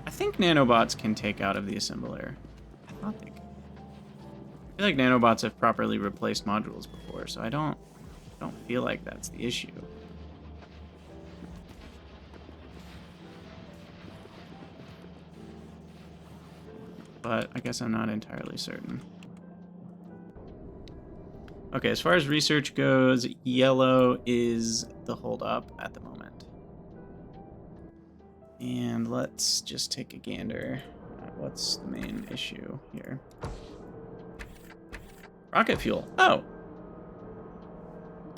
I think nanobots can take out of the assembler. I thought they could. I feel like nanobots have properly replaced modules before, so I don't feel like that's the issue. But I guess I'm not entirely certain. Okay, as far as research goes, yellow is the holdup at the moment. And let's just take a gander. what's the main issue here? Rocket fuel. Oh!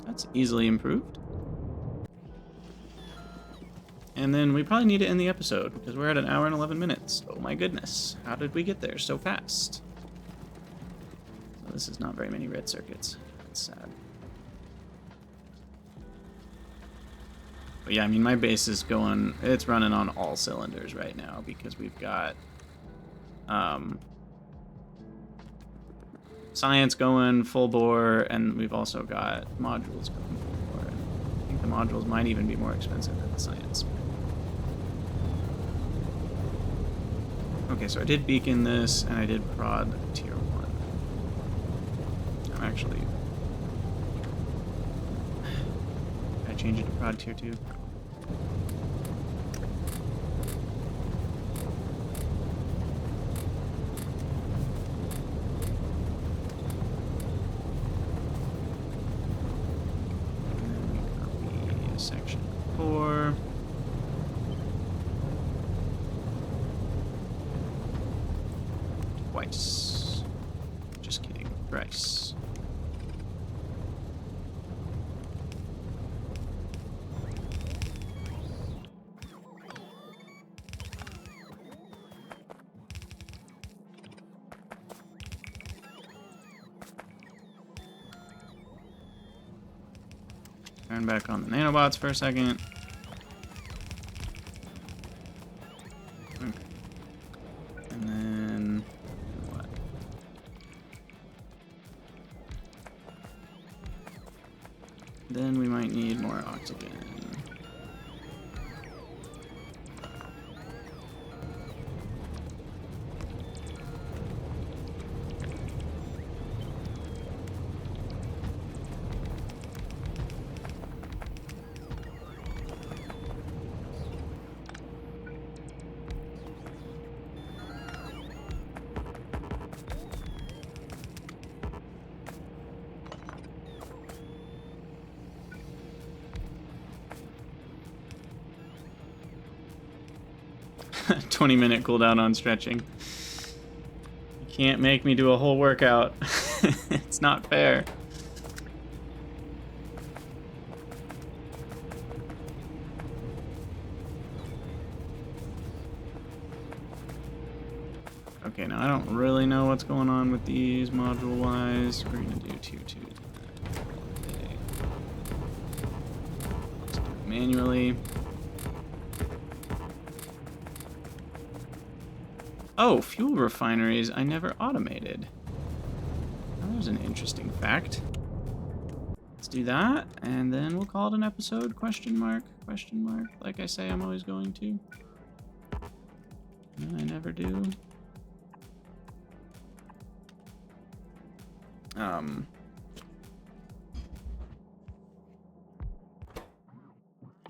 That's easily improved. And then we probably need to end the episode, because we're at an hour and 11 minutes. Oh my goodness. How did we get there so fast? So this is not very many red circuits. That's sad. But yeah, I mean, my base is going... It's running on all cylinders right now, because we've got... science going full bore, and we've also got modules going full bore. I think the modules might even be more expensive than the science. Okay, so I did beacon this, and I did prod tier 1. I'm actually... Can I change it to prod tier 2? Section 4. Twice. Just kidding. Thrice. Turn back on the nanobots for a second. Okay. And then what? Then we might need more oxygen. A 20-minute cooldown on stretching. You can't make me do a whole workout. It's not fair. Okay, now I don't really know what's going on with these module-wise. We're gonna do tier 2. Let's do it manually. Oh, fuel refineries I never automated. That was an interesting fact. Let's do that, and then we'll call it an episode, question mark, like I say I'm always going to. And I never do.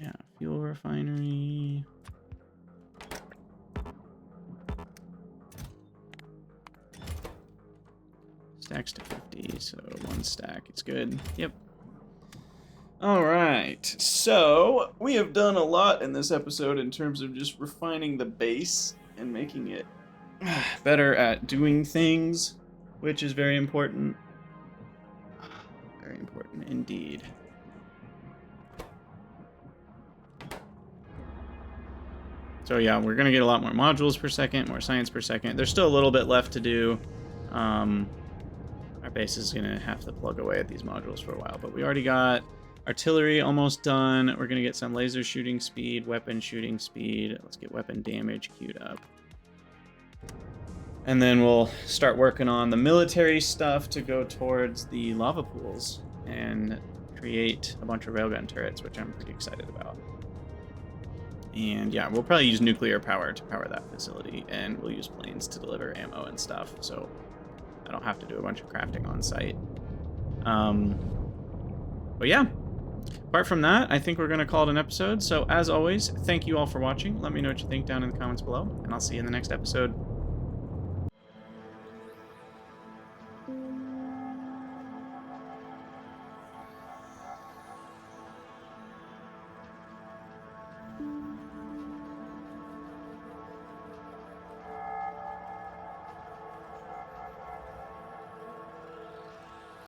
Yeah, fuel refinery. Stacks to 50, so 1 stack. It's good. Yep. Alright, so we have done a lot in this episode in terms of just refining the base and making it better at doing things, which is very important. Very important indeed. So yeah, we're going to get a lot more modules per second, more science per second. There's still a little bit left to do. Our base is going to have to plug away at these modules for a while, but we already got artillery almost done. We're going to get some laser shooting speed, weapon shooting speed. Let's get weapon damage queued up. And then we'll start working on the military stuff to go towards the lava pools and create a bunch of railgun turrets, which I'm pretty excited about. And yeah, we'll probably use nuclear power to power that facility, and we'll use planes to deliver ammo and stuff, so I don't have to do a bunch of crafting on site. But yeah, apart from that, I think we're going to call it an episode. So as always, thank you all for watching. Let me know what you think down in the comments below, and I'll see you in the next episode.